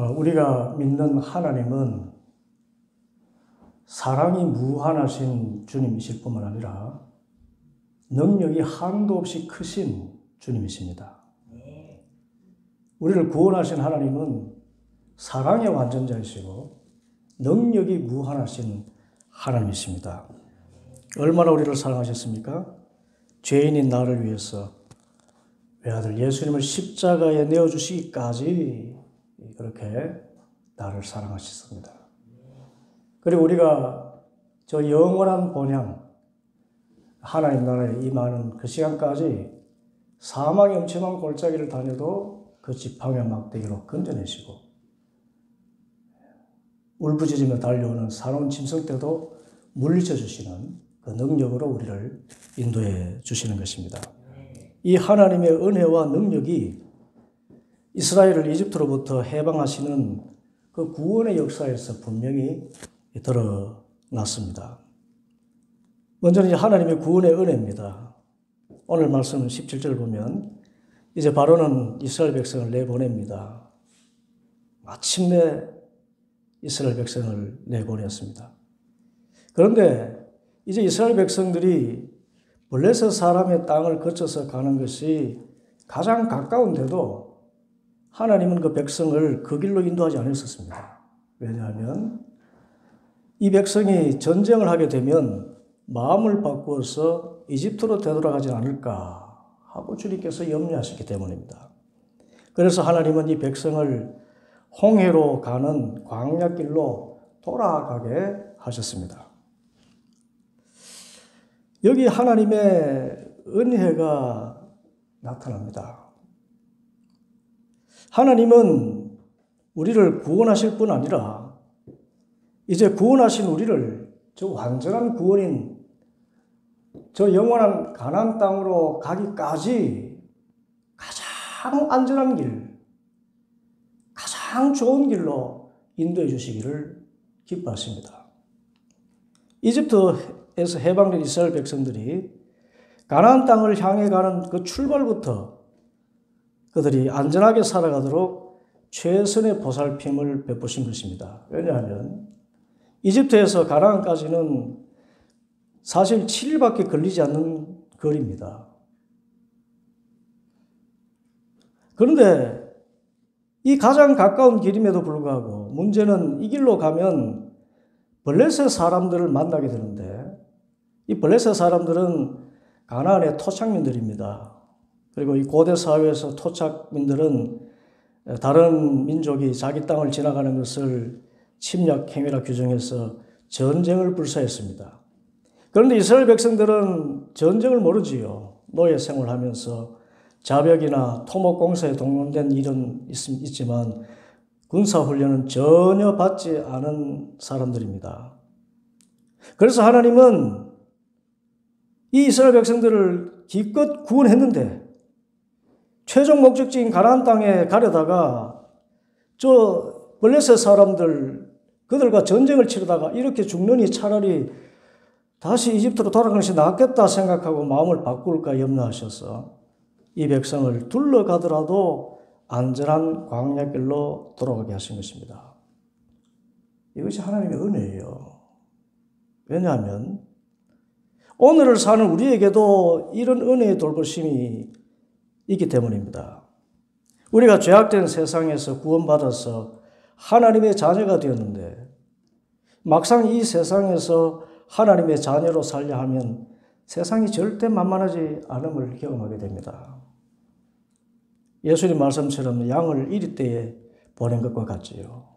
우리가 믿는 하나님은 사랑이 무한하신 주님이실 뿐만 아니라 능력이 한도 없이 크신 주님이십니다. 우리를 구원하신 하나님은 사랑의 완전자이시고 능력이 무한하신 하나님이십니다. 얼마나 우리를 사랑하셨습니까? 죄인인 나를 위해서 외아들 예수님을 십자가에 내어주시기까지 그렇게 나를 사랑하셨습니다. 그리고 우리가 저 영원한 본향 하나님 나라에 임하는 그 시간까지 사망의 엄청난 골짜기를 다녀도 그 지팡이와 막대기로 건져내시고 울부짖으며 달려오는 사나운 짐승 때도 물리쳐 주시는 그 능력으로 우리를 인도해 주시는 것입니다. 이 하나님의 은혜와 능력이 이스라엘을 이집트로부터 해방하시는 그 구원의 역사에서 분명히 드러났습니다. 먼저는 하나님의 구원의 은혜입니다. 오늘 말씀 17절 보면 이제 바로는 이스라엘 백성을 내보냅니다. 마침내 이스라엘 백성을 내보냈습니다. 그런데 이제 이스라엘 백성들이 블레셋 사람의 땅을 거쳐서 가는 것이 가장 가까운데도 하나님은 그 백성을 그 길로 인도하지 않으셨습니다. 왜냐하면 이 백성이 전쟁을 하게 되면 마음을 바꾸어서 이집트로 되돌아가지 않을까 하고 주님께서 염려하셨기 때문입니다. 그래서 하나님은 이 백성을 홍해로 가는 광야길로 돌아가게 하셨습니다. 여기 하나님의 은혜가 나타납니다. 하나님은 우리를 구원하실 뿐 아니라 이제 구원하신 우리를 저 완전한 구원인 저 영원한 가나안 땅으로 가기까지 가장 안전한 길, 가장 좋은 길로 인도해 주시기를 기뻐하십니다. 이집트에서 해방된 이스라엘 백성들이 가나안 땅을 향해 가는 그 출발부터 그들이 안전하게 살아가도록 최선의 보살핌을 베푸신 것입니다. 왜냐하면 이집트에서 가나안까지는 사실 7일밖에 걸리지 않는 거리입니다. 그런데 이 가장 가까운 길임에도 불구하고 문제는 이 길로 가면 블레셋 사람들을 만나게 되는데 이 블레셋 사람들은 가나안의 토착민들입니다. 그리고 이 고대 사회에서 토착민들은 다른 민족이 자기 땅을 지나가는 것을 침략 행위라 규정해서 전쟁을 불사했습니다. 그런데 이스라엘 백성들은 전쟁을 모르지요. 노예 생활하면서 자벽이나 토목 공사에 동원된 일은 있지만 군사훈련은 전혀 받지 않은 사람들입니다. 그래서 하나님은 이 이스라엘 백성들을 기껏 구원했는데 최종 목적지인 가나안 땅에 가려다가 저 블레셋 사람들 그들과 전쟁을 치르다가 이렇게 죽느니 차라리 다시 이집트로 돌아가는 것이 낫겠다 생각하고 마음을 바꿀까 염려하셔서 이 백성을 둘러가더라도 안전한 광야길로 돌아가게 하신 것입니다. 이것이 하나님의 은혜예요. 왜냐하면 오늘을 사는 우리에게도 이런 은혜의 돌보심이 있기 때문입니다. 우리가 죄악된 세상에서 구원받아서 하나님의 자녀가 되었는데 막상 이 세상에서 하나님의 자녀로 살려 하면 세상이 절대 만만하지 않음을 경험하게 됩니다. 예수님 말씀처럼 양을 이리 때에 보낸 것과 같지요.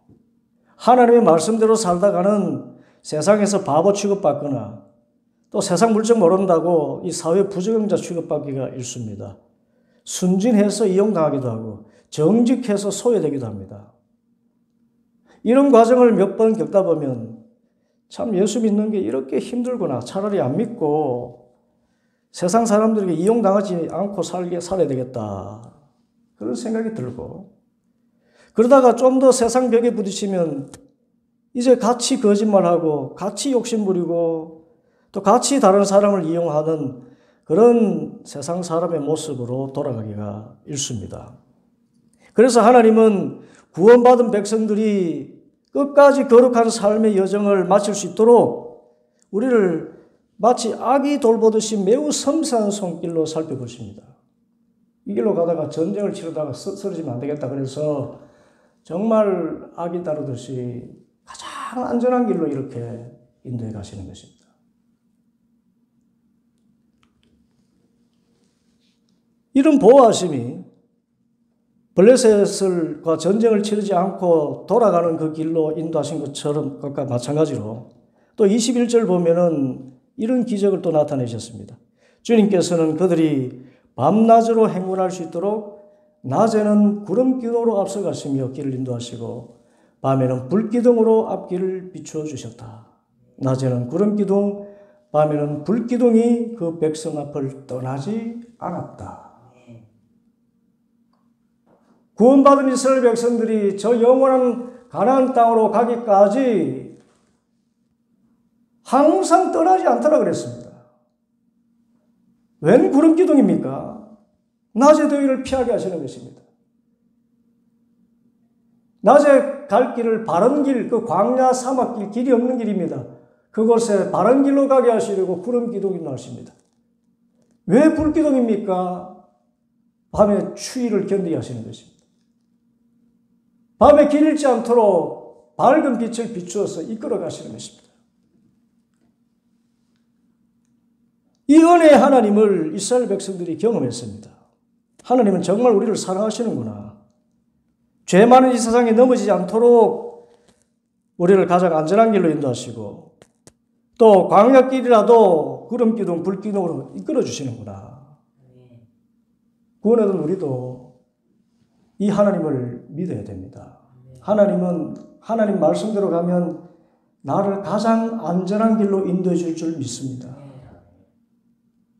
하나님의 말씀대로 살다가는 세상에서 바보 취급받거나 또 세상 물정 모른다고 이 사회 부적응자 취급받기가 일쑤입니다. 순진해서 이용당하기도 하고 정직해서 소외되기도 합니다. 이런 과정을 몇 번 겪다 보면 참 예수 믿는 게 이렇게 힘들구나. 차라리 안 믿고 세상 사람들에게 이용당하지 않고 살아야 되겠다. 그런 생각이 들고 그러다가 좀 더 세상 벽에 부딪히면 이제 같이 거짓말하고 같이 욕심부리고 또 같이 다른 사람을 이용하는 그런 세상 사람의 모습으로 돌아가기가 일쑤입니다. 그래서 하나님은 구원받은 백성들이 끝까지 거룩한 삶의 여정을 마칠 수 있도록 우리를 마치 아기 돌보듯이 매우 섬세한 손길로 살펴보십니다. 이 길로 가다가 전쟁을 치르다가 쓰러지면 안 되겠다. 그래서 정말 아기 다루듯이 가장 안전한 길로 이렇게 인도해 가시는 것입니다. 이런 보호하심이 블레셋과 전쟁을 치르지 않고 돌아가는 그 길로 인도하신 것처럼 그것과 마찬가지로 또 21절 보면은 이런 기적을 또 나타내셨습니다. 주님께서는 그들이 밤낮으로 행군할 수 있도록 낮에는 구름 기둥으로 앞서가시며 길을 인도하시고 밤에는 불기둥으로 앞길을 비추어 주셨다. 낮에는 구름 기둥, 밤에는 불기둥이 그 백성 앞을 떠나지 않았다. 구원받은 이스라엘 백성들이 저 영원한 가나안 땅으로 가기까지 항상 떠나지 않더라 그랬습니다. 웬 구름 기둥입니까? 낮의 더위를 피하게 하시는 것입니다. 낮에 갈 길을 바른 길, 그 광야 사막길, 길이 없는 길입니다. 그곳에 바른 길로 가게 하시려고 구름 기둥이 나십니다. 왜 불기둥입니까? 밤에 추위를 견디게 하시는 것입니다. 밤에 길 잃지 않도록 밝은 빛을 비추어서 이끌어 가시는 것입니다. 이 은혜의 하나님을 이스라엘 백성들이 경험했습니다. 하나님은 정말 우리를 사랑하시는구나. 죄 많은 이 세상에 넘어지지 않도록 우리를 가장 안전한 길로 인도하시고 또 광야길이라도 구름기둥, 불기둥으로 이끌어 주시는구나. 구원하던 우리도 이 하나님을 믿어야 됩니다. 하나님은 하나님 말씀대로 가면 나를 가장 안전한 길로 인도해 줄 줄 믿습니다.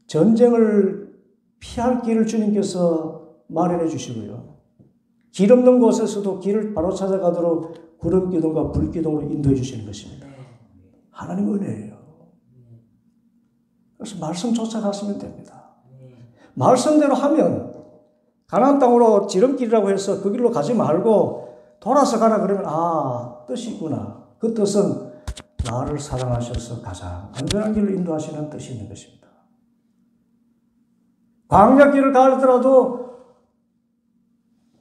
전쟁을 피할 길을 주님께서 마련해 주시고요. 길 없는 곳에서도 길을 바로 찾아가도록 구름기둥과 불기둥으로 인도해 주시는 것입니다. 하나님 은혜예요. 그래서 말씀 쫓아가시면 됩니다. 말씀대로 하면 가나안 땅으로 지름길이라고 해서 그 길로 가지 말고 돌아서 가라 그러면 뜻이 있구나. 그 뜻은 나를 사랑하셔서 가장 안전한 길로 인도하시는 뜻이 있는 것입니다. 광야길을 가더라도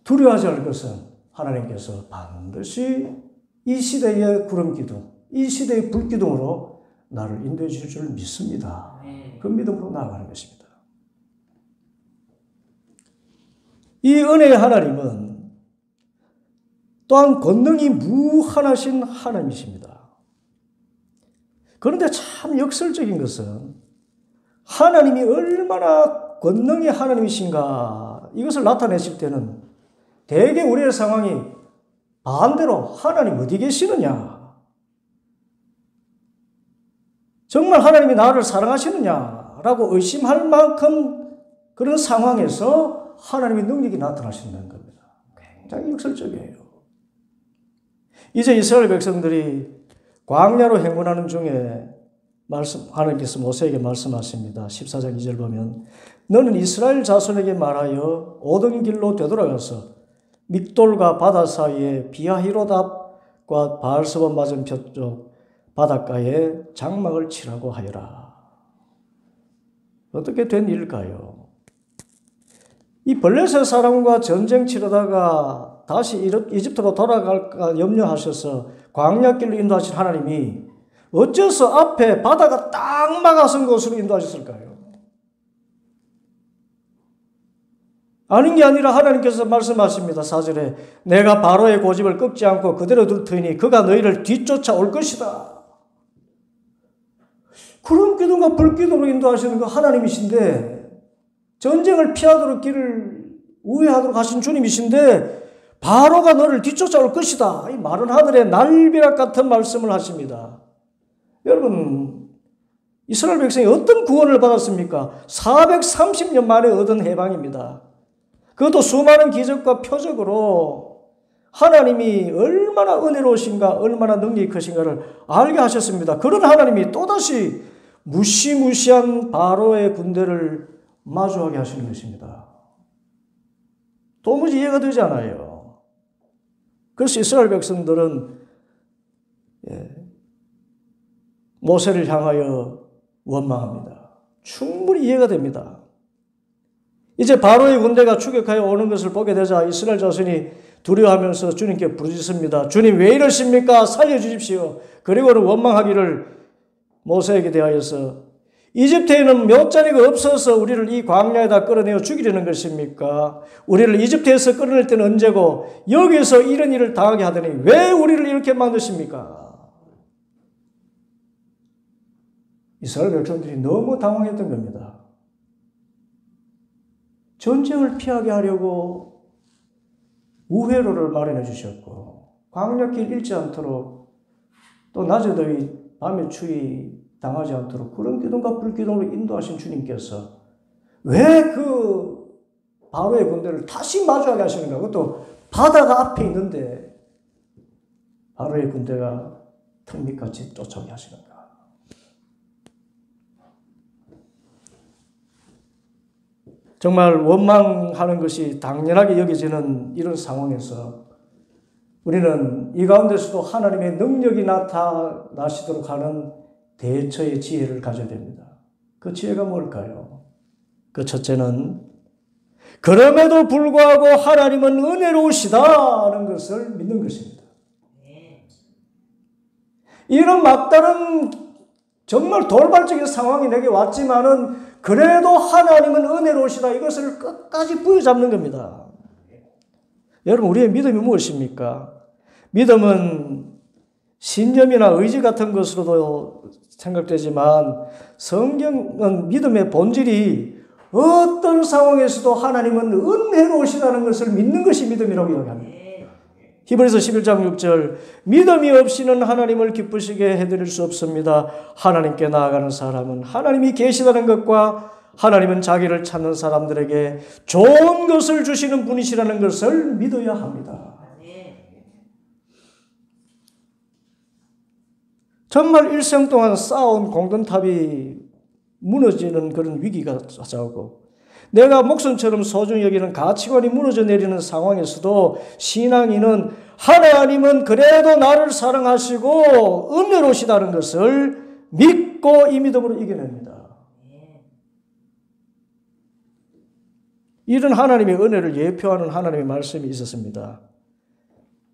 두려워하지 않을 것은 하나님께서 반드시 이 시대의 구름기둥, 이 시대의 불기둥으로 나를 인도해 주실 줄 믿습니다. 그 믿음으로 나아가는 것입니다. 이 은혜의 하나님은 또한 권능이 무한하신 하나님이십니다. 그런데 참 역설적인 것은 하나님이 얼마나 권능의 하나님이신가 이것을 나타내실 때는 대개 우리의 상황이 반대로 하나님 어디 계시느냐? 정말 하나님이 나를 사랑하시느냐라고 의심할 만큼 그런 상황에서 하나님의 능력이 나타나신다는 겁니다. 굉장히 역설적이에요. 이제 이스라엘 백성들이 광야로 행군하는 중에 하나님께서 모세에게 말씀하십니다. 14장 2절 보면 너는 이스라엘 자손에게 말하여 오던 길로 되돌아가서 믹돌과 바다 사이에 비하히로답과 바알스본 맞은편 쪽 바닷가에 장막을 치라고 하여라. 어떻게 된 일일까요? 이 블레셋 사람과 전쟁 치르다가 다시 이집트로 돌아갈까 염려하셔서 광야길로 인도하신 하나님이 어째서 앞에 바다가 딱 막아선 곳으로 인도하셨을까요? 아닌 게 아니라 하나님께서 말씀하십니다. 4절에 내가 바로의 고집을 꺾지 않고 그대로 둘 터이니 그가 너희를 뒤쫓아 올 것이다. 구름 기둥과 불기둥으로 인도하시는 그 하나님이신데 전쟁을 피하도록 길을 우회하도록 하신 주님이신데 바로가 너를 뒤쫓아 올 것이다. 이 마른 하늘의 날벼락 같은 말씀을 하십니다. 여러분 이스라엘 백성이 어떤 구원을 받았습니까? 430년 만에 얻은 해방입니다. 그것도 수많은 기적과 표적으로 하나님이 얼마나 은혜로우신가 얼마나 능력이 크신가를 알게 하셨습니다. 그런 하나님이 또다시 무시무시한 바로의 군대를 마주하게 하시는 것입니다. 도무지 이해가 되지 않아요. 그래서 이스라엘 백성들은 모세를 향하여 원망합니다. 충분히 이해가 됩니다. 이제 바로의 군대가 추격하여 오는 것을 보게 되자 이스라엘 자손이 두려워하면서 주님께 부르짖습니다. 주님 왜 이러십니까? 살려주십시오. 그리고는 원망하기를 모세에게 대하여서 이집트에는 묫자리가 없어서 우리를 이 광야에다 끌어내어 죽이려는 것입니까? 우리를 이집트에서 끌어낼 때는 언제고 여기서 이런 일을 당하게 하더니 왜 우리를 이렇게 만드십니까? 이스라엘 백성들이 너무 당황했던 겁니다. 전쟁을 피하게 하려고 우회로를 마련해 주셨고 광야길 잃지 않도록 또 낮에 더위 밤에 추위 당하지 않도록 그런 기둥과 불기둥으로 인도하신 주님께서 왜 그 바로의 군대를 다시 마주하게 하시는가? 그것도 바다가 앞에 있는데 바로의 군대가 턱밑같이 쫓아오게 하시는가? 정말 원망하는 것이 당연하게 여겨지는 이런 상황에서 우리는 이 가운데서도 하나님의 능력이 나타나시도록 하는 대처의 지혜를 가져야 됩니다. 그 지혜가 뭘까요? 그 첫째는 그럼에도 불구하고 하나님은 은혜로우시다는 것을 믿는 것입니다. 이런 막다른 정말 돌발적인 상황이 내게 왔지만은 그래도 하나님은 은혜로우시다 이것을 끝까지 부여잡는 겁니다. 여러분 우리의 믿음이 무엇입니까? 믿음은 신념이나 의지 같은 것으로도 생각되지만 성경은 믿음의 본질이 어떤 상황에서도 하나님은 은혜로우시다는 것을 믿는 것이 믿음이라고 이야기합니다. 히브리서 11장 6절 믿음이 없이는 하나님을 기쁘시게 해드릴 수 없습니다. 하나님께 나아가는 사람은 하나님이 계시다는 것과 하나님은 자기를 찾는 사람들에게 좋은 것을 주시는 분이시라는 것을 믿어야 합니다. 정말 일생 동안 쌓아온 공든탑이 무너지는 그런 위기가 찾아오고 내가 목숨처럼 소중히 여기는 가치관이 무너져 내리는 상황에서도 신앙인은 하나님은 그래도 나를 사랑하시고 은혜로우시다는 것을 믿고 이 믿음으로 이겨냅니다. 이런 하나님의 은혜를 예표하는 하나님의 말씀이 있었습니다.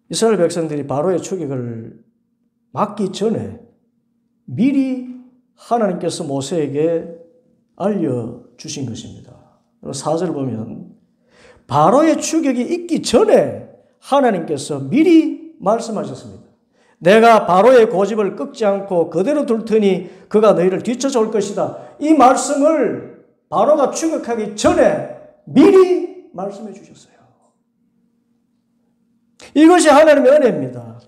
이스라엘 백성들이 바로의 추격을 막기 전에 미리 하나님께서 모세에게 알려주신 것입니다. 4절 보면 바로의 추격이 있기 전에 하나님께서 미리 말씀하셨습니다. 내가 바로의 고집을 꺾지 않고 그대로 둘 테니 그가 너희를 뒤쫓아올 것이다. 이 말씀을 바로가 추격하기 전에 미리 말씀해 주셨어요. 이것이 하나님의 은혜입니다.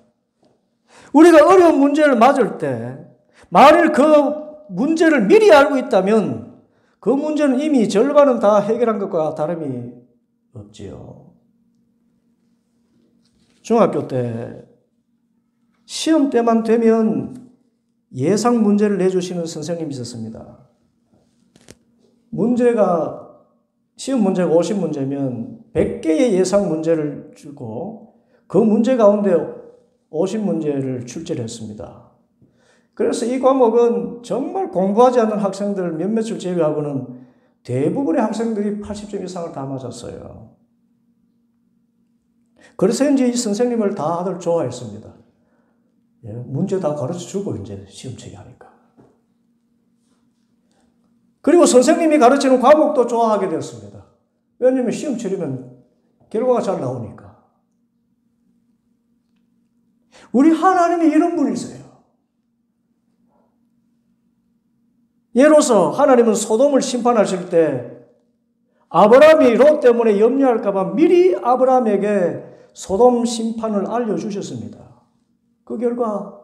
우리가 어려운 문제를 맞을 때 만일 그 문제를 미리 알고 있다면 그 문제는 이미 절반은 다 해결한 것과 다름이 없지요. 중학교 때 시험 때만 되면 예상 문제를 내주시는 선생님이 있었습니다. 시험 문제가 50문제면 100개의 예상 문제를 주고 그 문제 가운데 50문제를 출제를 했습니다. 그래서 이 과목은 정말 공부하지 않는 학생들 몇몇을 제외하고는 대부분의 학생들이 80점 이상을 다 맞았어요. 그래서인지 이 선생님을 다들 좋아했습니다. 문제 다 가르쳐 주고 이제 시험치기 하니까. 그리고 선생님이 가르치는 과목도 좋아하게 되었습니다. 왜냐하면 시험 치르면 결과가 잘 나오니까. 우리 하나님이 이런 분이세요. 예로서 하나님은 소돔을 심판하실 때 아브라함이 롯 때문에 염려할까 봐 미리 아브라함에게 소돔 심판을 알려주셨습니다. 그 결과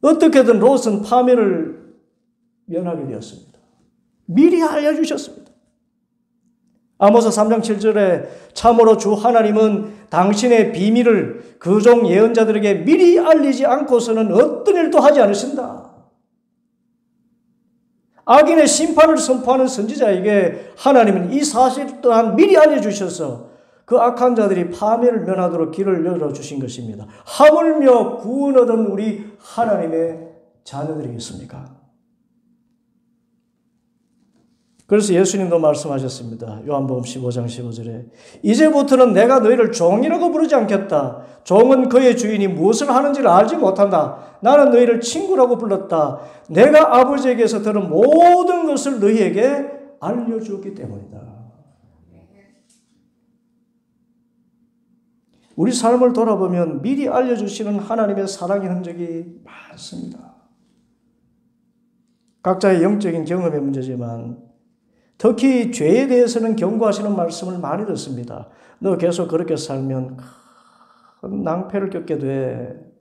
어떻게든 롯은 파멸을 면하게 되었습니다. 미리 알려주셨습니다. 아모스 3장 7절에 참으로 주 하나님은 당신의 비밀을 그 종 예언자들에게 미리 알리지 않고서는 어떤 일도 하지 않으신다. 악인의 심판을 선포하는 선지자에게 하나님은 이 사실 또한 미리 알려주셔서 그 악한 자들이 파멸을 면하도록 길을 열어주신 것입니다. 하물며 구원 얻은 우리 하나님의 자녀들이겠습니까? 그래서 예수님도 말씀하셨습니다. 요한복음 15장 15절에 이제부터는 내가 너희를 종이라고 부르지 않겠다. 종은 그의 주인이 무엇을 하는지를 알지 못한다. 나는 너희를 친구라고 불렀다. 내가 아버지에게서 들은 모든 것을 너희에게 알려주었기 때문이다. 우리 삶을 돌아보면 미리 알려주시는 하나님의 사랑의 흔적이 많습니다. 각자의 영적인 경험의 문제지만 특히 죄에 대해서는 경고하시는 말씀을 많이 듣습니다. 너 계속 그렇게 살면 큰 낭패를 겪게 돼.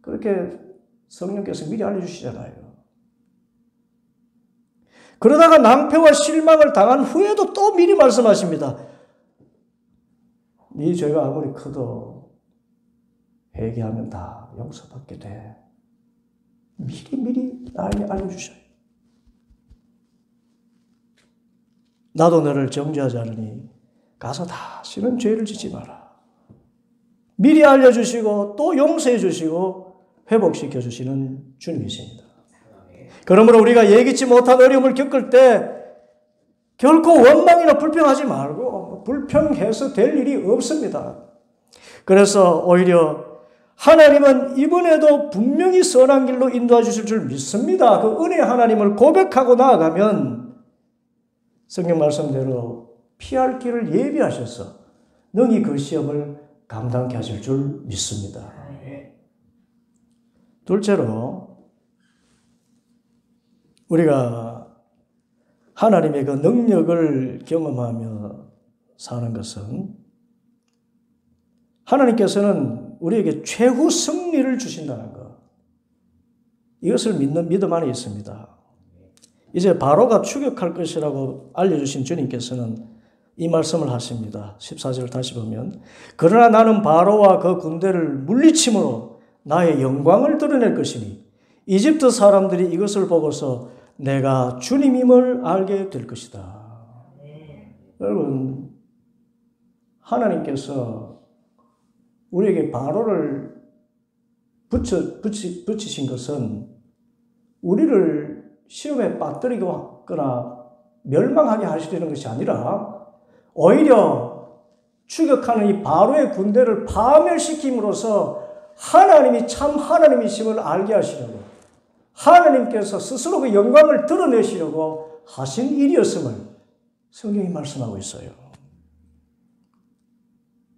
그렇게 성령께서 미리 알려주시잖아요. 그러다가 낭패와 실망을 당한 후에도 또 미리 말씀하십니다. 네 죄가 아무리 커도 회개하면 다 용서받게 돼. 미리 나에게 알려주셔요. 나도 너를 정죄하지 않으니 가서 다시는 죄를 짓지 마라. 미리 알려주시고 또 용서해 주시고 회복시켜 주시는 주님이십니다. 그러므로 우리가 예기치 못한 어려움을 겪을 때 결코 원망이나 불평하지 말고 불평해서 될 일이 없습니다. 그래서 오히려 하나님은 이번에도 분명히 선한 길로 인도해 주실 줄 믿습니다. 그 은혜의 하나님을 고백하고 나아가면 성경 말씀대로 피할 길을 예비하셔서 능히 그 시험을 감당케 하실 줄 믿습니다. 둘째로 우리가 하나님의 그 능력을 경험하며 사는 것은 하나님께서는 우리에게 최후 승리를 주신다는 것. 이것을 믿는 믿음 안에 있습니다. 이제 바로가 추격할 것이라고 알려주신 주님께서는 이 말씀을 하십니다. 14절 다시 보면 그러나 나는 바로와 그 군대를 물리침으로 나의 영광을 드러낼 것이니 이집트 사람들이 이것을 보고서 내가 주님임을 알게 될 것이다. 여러분, 하나님께서 우리에게 바로를 붙이신 것은 우리를 시험에 빠뜨리거나 멸망하게 하시려는 것이 아니라 오히려 추격하는 이 바로의 군대를 파멸시킴으로써 하나님이 참 하나님이심을 알게 하시려고 하나님께서 스스로 그 영광을 드러내시려고 하신 일이었음을 성경이 말씀하고 있어요.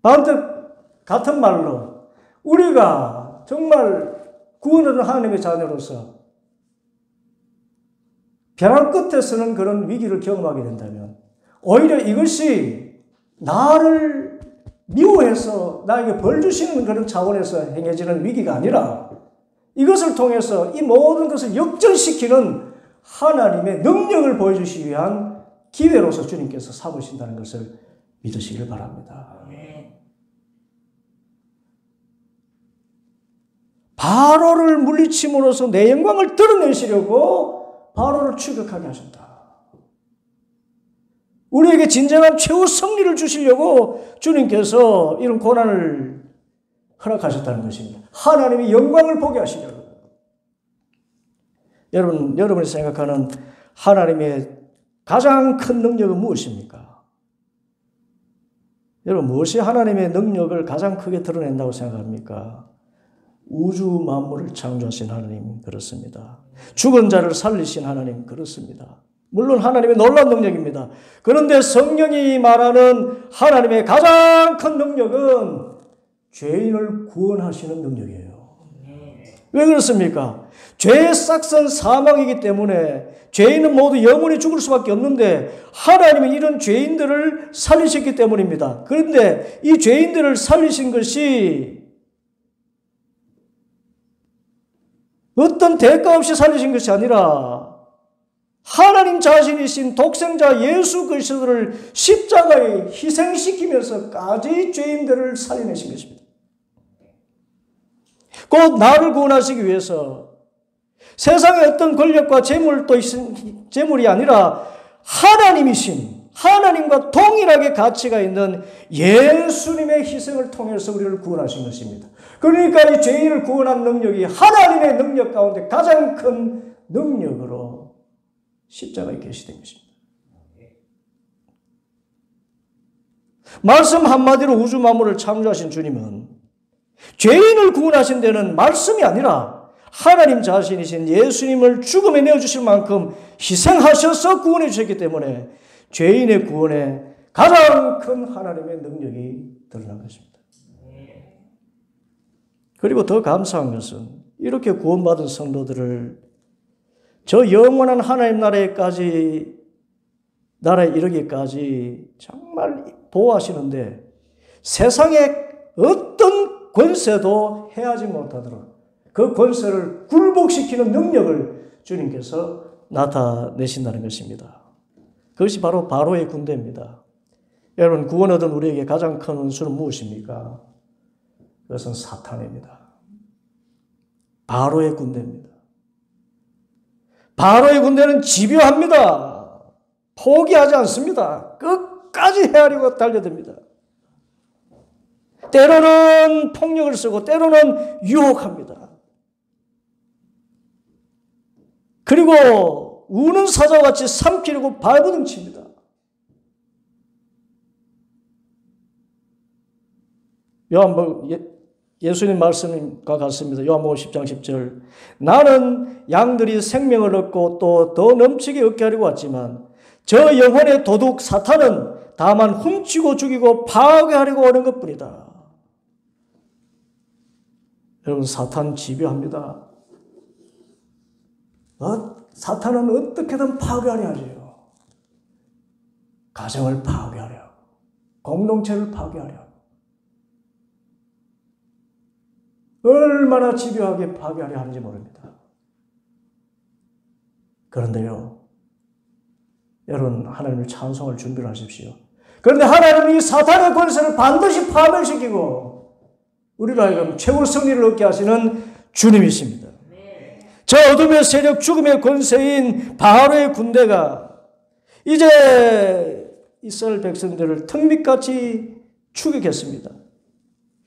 반듯 같은 말로 우리가 정말 구원을 얻은 하나님의 자녀로서 벼랑 끝에서는 그런 위기를 경험하게 된다면 오히려 이것이 나를 미워해서 나에게 벌 주시는 그런 차원에서 행해지는 위기가 아니라 이것을 통해서 이 모든 것을 역전시키는 하나님의 능력을 보여주시기 위한 기회로서 주님께서 삼으신다는 것을 믿으시길 바랍니다. 바로를 물리침으로써 내 영광을 드러내시려고 바로를 추격하게 하신다. 우리에게 진정한 최후 승리를 주시려고 주님께서 이런 고난을 허락하셨다는 것입니다. 하나님의 영광을 보게 하시려고. 여러분이 생각하는 하나님의 가장 큰 능력은 무엇입니까? 여러분, 무엇이 하나님의 능력을 가장 크게 드러낸다고 생각합니까? 우주 만물을 창조하신 하나님 그렇습니다. 죽은 자를 살리신 하나님 그렇습니다. 물론 하나님의 놀라운 능력입니다. 그런데 성경이 말하는 하나님의 가장 큰 능력은 죄인을 구원하시는 능력이에요. 왜 그렇습니까? 죄의 싹선 사망이기 때문에 죄인은 모두 영원히 죽을 수밖에 없는데 하나님은 이런 죄인들을 살리셨기 때문입니다. 그런데 이 죄인들을 살리신 것이 어떤 대가 없이 살리신 것이 아니라 하나님 자신이신 독생자 예수 그리스도를 십자가에 희생시키면서까지 죄인들을 살려내신 것입니다. 곧 나를 구원하시기 위해서 세상의 어떤 권력과 재물이 아니라 하나님이신 하나님과 동일하게 가치가 있는 예수님의 희생을 통해서 우리를 구원하신 것입니다. 그러니까 이 죄인을 구원한 능력이 하나님의 능력 가운데 가장 큰 능력으로 십자가에 계시된 것입니다. 말씀 한마디로 우주 만물을 창조하신 주님은 죄인을 구원하신 데는 말씀이 아니라 하나님 자신이신 예수님을 죽음에 내어주실 만큼 희생하셔서 구원해 주셨기 때문에 죄인의 구원에 가장 큰 하나님의 능력이 드러난 것입니다. 그리고 더 감사한 것은 이렇게 구원받은 성도들을 저 영원한 하나님 나라에 이르기까지 정말 보호하시는데 세상의 어떤 권세도 해하지 못하도록 그 권세를 굴복시키는 능력을 주님께서 나타내신다는 것입니다. 그것이 바로 바로의 군대입니다. 여러분, 구원 얻은 우리에게 가장 큰 원수는 무엇입니까? 그것은 사탄입니다. 바로의 군대입니다. 바로의 군대는 집요합니다. 포기하지 않습니다. 끝까지 헤아리고 달려듭니다. 때로는 폭력을 쓰고 때로는 유혹합니다. 그리고 우는 사자와 같이 삼키려고 발버둥칩니다. 예수님 말씀과 같습니다. 요한복음 10장 10절. 나는 양들이 생명을 얻고 또 더 넘치게 얻게 하려고 왔지만 저 영혼의 도둑 사탄은 다만 훔치고 죽이고 파괴하려고 오는 것뿐이다. 여러분, 사탄 집요합니다. 사탄은 어떻게든 파괴하려 하죠. 가정을 파괴하려 하고 공동체를 파괴하려 하고 얼마나 집요하게 파괴하려 하는지 모릅니다. 그런데요, 여러분, 하나님을 찬송할 준비를 하십시오. 그런데 하나님은 이 사탄의 권세를 반드시 파멸시키고 우리를 하여금 최고 승리를 얻게 하시는 주님이십니다. 저 어둠의 세력, 죽음의 권세인 바로의 군대가 이제 이스라엘 백성들을 턱밑같이 추격했습니다.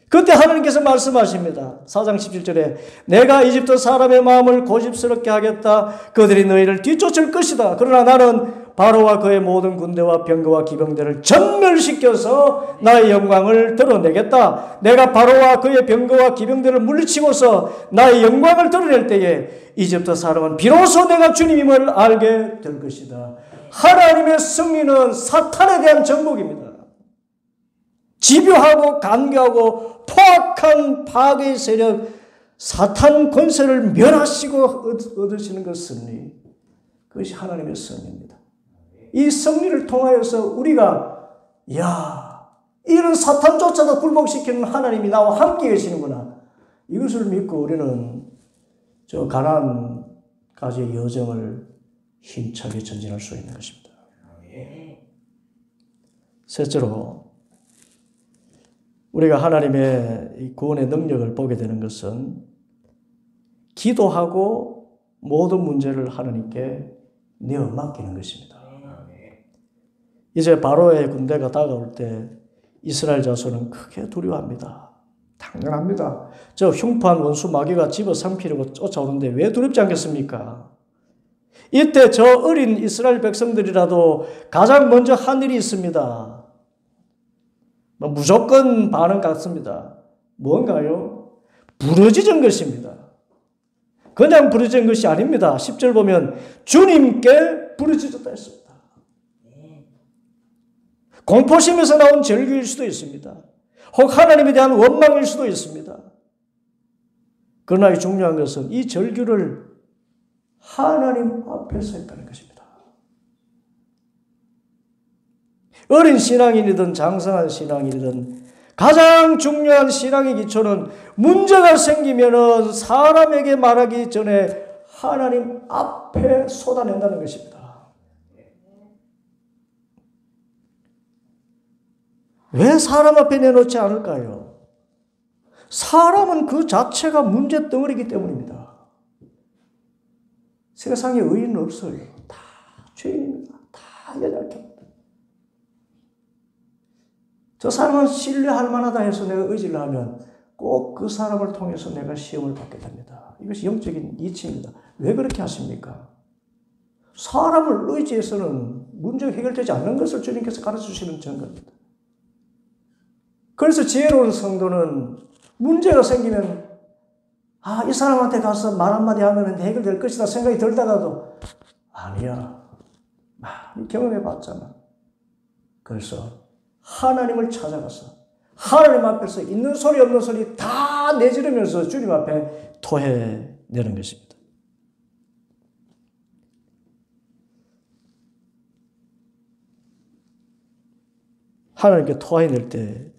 그때 하나님께서 말씀하십니다. 4장 17절에 내가 이집트 사람의 마음을 고집스럽게 하겠다. 그들이 너희를 뒤쫓을 것이다. 그러나 나는 바로와 그의 모든 군대와 병거와 기병대를 전멸시켜서 나의 영광을 드러내겠다. 내가 바로와 그의 병거와 기병대를 물리치고서 나의 영광을 드러낼 때에 이집트 사람은 비로소 내가 주님임을 알게 될 것이다. 하나님의 승리는 사탄에 대한 정복입니다. 집요하고 간교하고 포악한 파괴의 세력, 사탄 권세를 멸하시고 얻으시는 그 승리, 그것이 하나님의 승리입니다. 이 승리를 통하여서 우리가 이런 사탄조차도 굴복시키는 하나님이 나와 함께 계시는구나, 이것을 믿고 우리는 저 가나안까지의 여정을 힘차게 전진할 수 있는 것입니다. 셋째로 우리가 하나님의 구원의 능력을 보게 되는 것은 기도하고 모든 문제를 하나님께 내어 맡기는 것입니다. 이제 바로의 군대가 다가올 때 이스라엘 자손은 크게 두려워합니다. 당연합니다. 저 흉포한 원수 마귀가 집어삼키려고 쫓아오는데 왜 두렵지 않겠습니까? 이때 저 어린 이스라엘 백성들이라도 가장 먼저 한 일이 있습니다. 무조건 반응 같습니다. 뭔가요? 부르짖은 것입니다. 그냥 부르짖은 것이 아닙니다. 10절 보면 주님께 부르짖었다 했습니다. 공포심에서 나온 절규일 수도 있습니다. 혹 하나님에 대한 원망일 수도 있습니다. 그러나 중요한 것은 이 절규를 하나님 앞에서 했다는 것입니다. 어린 신앙인이든 장성한 신앙인이든 가장 중요한 신앙의 기초는 문제가 생기면은 사람에게 말하기 전에 하나님 앞에 쏟아낸다는 것입니다. 왜 사람 앞에 내놓지 않을까요? 사람은 그 자체가 문제덩어리이기 때문입니다. 세상에 의인은 없어요. 다 죄인입니다. 다 연약합니다. 저 사람은 신뢰할 만하다 해서 내가 의지를 하면 꼭 그 사람을 통해서 내가 시험을 받게 됩니다. 이것이 영적인 이치입니다. 왜 그렇게 하십니까? 사람을 의지해서는 문제가 해결되지 않는 것을 주님께서 가르쳐주시는 증거입니다. 그래서 지혜로운 성도는 문제가 생기면 이 사람한테 가서 말 한마디 하면 해결될 것이다 생각이 들다가도 아니야. 많이 경험해 봤잖아. 그래서 하나님을 찾아가서 하나님 앞에서 있는 소리 없는 소리 다 내지르면서 주님 앞에 토해내는 것입니다. 하나님께 토해낼 때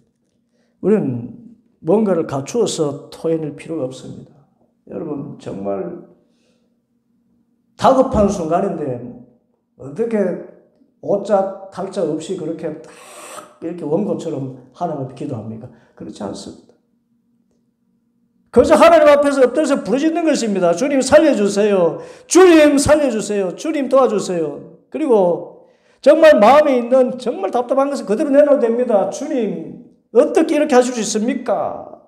우리는 뭔가를 갖추어서 토해낼 필요가 없습니다. 여러분 정말 다급한 순간인데 어떻게 오자 탈자 없이 그렇게 딱 이렇게 원고처럼 하나님 앞에 기도합니까? 그렇지 않습니다. 그저 하나님 앞에서 엎드려서 부르짖는 것입니다. 주님 살려주세요. 주님 살려주세요. 주님 도와주세요. 그리고 정말 마음에 있는 정말 답답한 것을 그대로 내놔도 됩니다. 주님 어떻게 이렇게 하실 수 있습니까?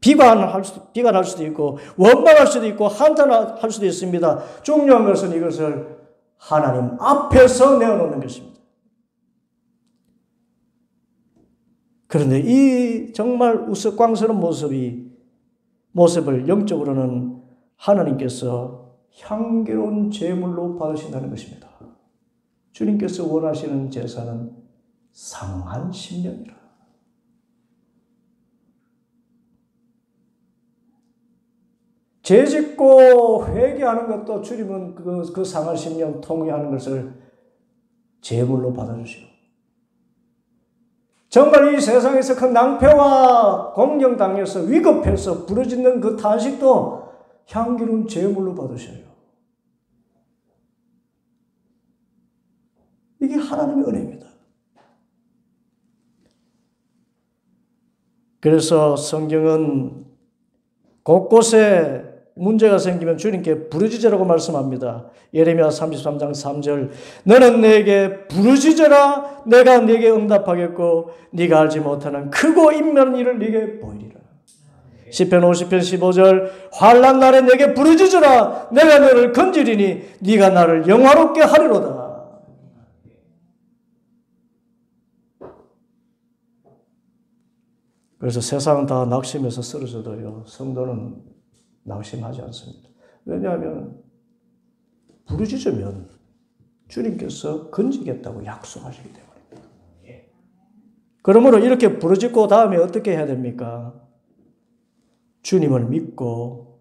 비관할 수도 있고 원망할 수도 있고 한탄할 수도 있습니다. 중요한 것은 이것을 하나님 앞에서 내어놓는 것입니다. 그런데 이 정말 우스꽝스러운 모습을 영적으로는 하나님께서 향기로운 제물로 받으신다는 것입니다. 주님께서 원하시는 제사는 상한 심령이라. 죄짓고 회개하는 것도 주님은 그 상한 심령 통회하는 것을 제물로 받아주시고 정말 이 세상에서 큰 낭패와 공경당해서 위급해서 부르짖는 그 탄식도 향기로운 제물로 받으셔요. 이게 하나님의 은혜입니다. 그래서 성경은 곳곳에 문제가 생기면 주님께 부르짖으라고 말씀합니다. 예레미야 33장 3절 너는 내게 부르짖어라 내가 네게 응답하겠고 네가 알지 못하는 크고 인면한 일을 네게 보이리라. 시편 50편 15절 환난 날에 내게 부르짖어라 내가 너를 건지리니 네가 나를 영화롭게 하리로다. 그래서 세상은 다 낙심해서 쓰러져도요 성도는 낙심하지 않습니다. 왜냐하면 부르짖으면 주님께서 건지겠다고 약속하시기 때문입니다. 그러므로 이렇게 부르짖고 다음에 어떻게 해야 됩니까? 주님을 믿고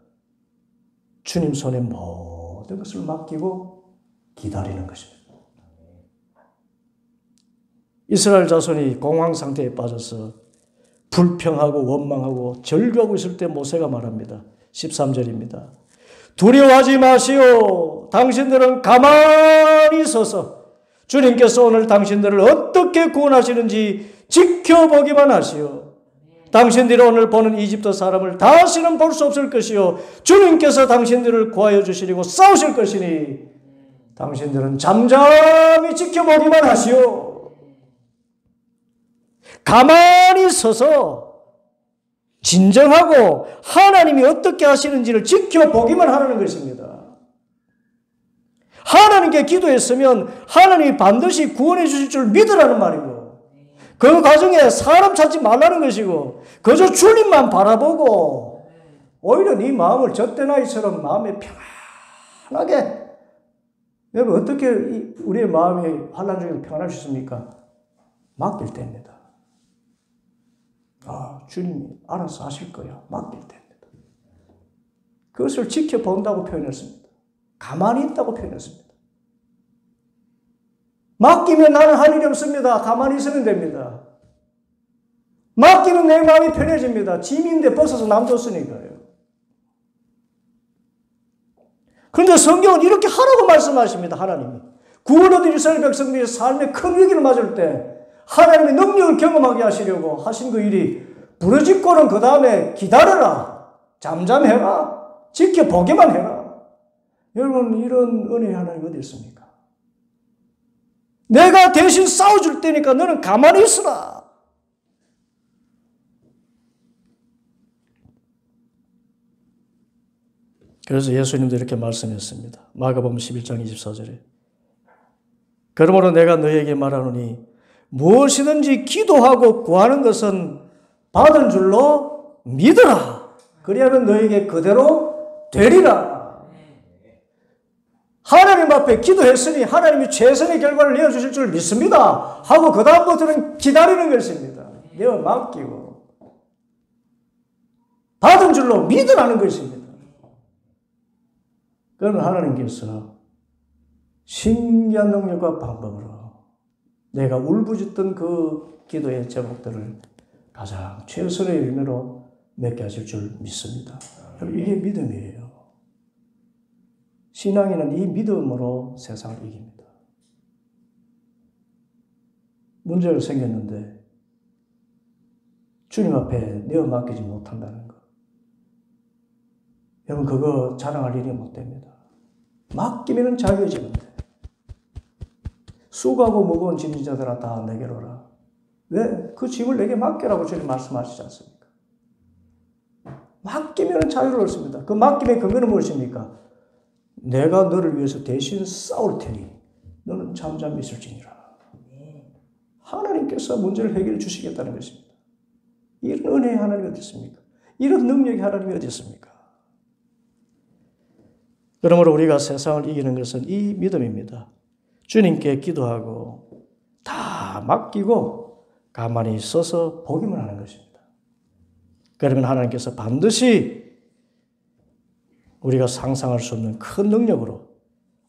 주님 손에 모든 것을 맡기고 기다리는 것입니다. 이스라엘 자손이 공황 상태에 빠져서 불평하고 원망하고 절규하고 있을 때 모세가 말합니다. 13절입니다. 두려워하지 마시오. 당신들은 가만히 서서 주님께서 오늘 당신들을 어떻게 구원하시는지 지켜보기만 하시오. 당신들이 오늘 보는 이집트 사람을 다시는 볼 수 없을 것이요. 주님께서 당신들을 구하여 주시려고 싸우실 것이니 당신들은 잠잠히 지켜보기만 하시오. 가만히 서서 진정하고 하나님이 어떻게 하시는지를 지켜보기만 하는 것입니다. 하나님께 기도했으면 하나님이 반드시 구원해 주실 줄 믿으라는 말이고 그 과정에 사람 찾지 말라는 것이고 그저 주님만 바라보고 오히려 네 마음을 젖대나이처럼 마음에 편안하게 여러분 어떻게 우리의 마음이 환난 중에 편안할 수 있습니까? 맡길 때입니다. 주님이 알아서 하실 거야. 맡길 때입니다. 그것을 지켜본다고 표현했습니다. 가만히 있다고 표현했습니다. 맡기면 나는 할 일이 없습니다. 가만히 있으면 됩니다. 맡기면 내 마음이 편해집니다. 짐인데 벗어서 남줬으니까요. 그런데 성경은 이렇게 하라고 말씀하십니다. 하나님이. 구원 얻은 이스라엘 백성들이 삶의 큰 위기를 맞을 때 하나님의 능력을 경험하게 하시려고 하신 그 일이 부르짖고는 그 다음에 기다려라. 잠잠해라. 지켜보기만 해라. 여러분 이런 은혜의 하나님이 어디 있습니까? 내가 대신 싸워줄 테니까 너는 가만히 있으라. 그래서 예수님도 이렇게 말씀했습니다. 마가복음 11장 24절에 그러므로 내가 너희에게 말하노니 무엇이든지 기도하고 구하는 것은 받은 줄로 믿으라. 그리하면 너희에게 그대로 되리라. 하나님 앞에 기도했으니 하나님이 최선의 결과를 내어주실 줄 믿습니다. 하고 그 다음부터는 기다리는 것입니다. 내어 맡기고 받은 줄로 믿으라는 것입니다. 그러면 하나님께서 신기한 능력과 방법으로 내가 울부짖던 그 기도의 제목들을 가장 최선의 의미로 맺게 하실 줄 믿습니다. 이게 믿음이에요. 신앙인은 이 믿음으로 세상을 이깁니다. 문제가 생겼는데 주님 앞에 내어 맡기지 못한다는 것. 여러분 그거 자랑할 일이 못 됩니다. 맡기면 자유해지면 돼. 수고하고 무거운 짐진 자들아 다 내게로 오라. 왜? 그 짐을 내게 맡기라고 주님 말씀하시지 않습니까? 맡기면 자유를 얻습니다. 그 맡김의 근거는 무엇입니까? 내가 너를 위해서 대신 싸울 테니 너는 잠잠히 있을지니라. 하나님께서 문제를 해결해 주시겠다는 것입니다. 이런 은혜의 하나님이 어디 있습니까? 이런 능력의 하나님이 어디 있습니까? 그러므로 우리가 세상을 이기는 것은 이 믿음입니다. 주님께 기도하고 다 맡기고 가만히 있어서 보기만 하는 것입니다. 그러면 하나님께서 반드시 우리가 상상할 수 없는 큰 능력으로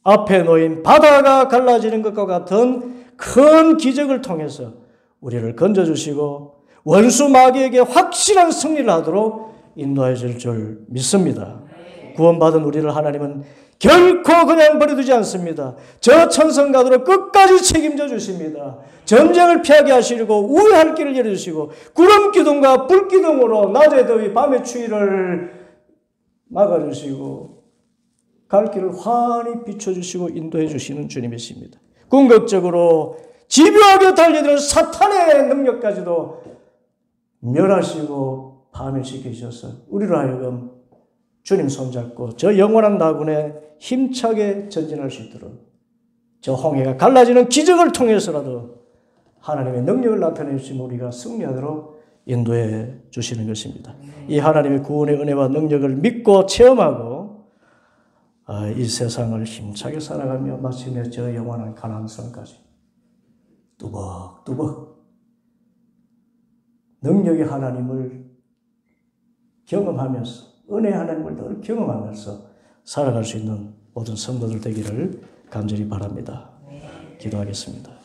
앞에 놓인 바다가 갈라지는 것과 같은 큰 기적을 통해서 우리를 건져주시고 원수 마귀에게 확실한 승리를 하도록 인도해 줄 줄 믿습니다. 구원받은 우리를 하나님은 결코 그냥 버려두지 않습니다. 저 천성가도로 끝까지 책임져 주십니다. 전쟁을 피하게 하시려고 우회할 길을 열어주시고 구름 기둥과 불 기둥으로 낮의 더위 밤의 추위를 막아주시고 갈 길을 환히 비춰주시고 인도해 주시는 주님이십니다. 궁극적으로 집요하게 달려드는 사탄의 능력까지도 멸하시고 파멸시키셔서 우리로 하여금 주님 손잡고 저 영원한 나군에 힘차게 전진할 수 있도록 저 홍해가 갈라지는 기적을 통해서라도 하나님의 능력을 나타내 주시면 우리가 승리하도록 인도해 주시는 것입니다. 이 하나님의 구원의 은혜와 능력을 믿고 체험하고 이 세상을 힘차게 살아가며 마침내 저 영원한 가나안 성까지 뚜벅뚜벅 능력의 하나님을 경험하면서 은혜의 하나님을 늘 경험하면서 살아갈 수 있는 모든 성도들 되기를 간절히 바랍니다. 기도하겠습니다.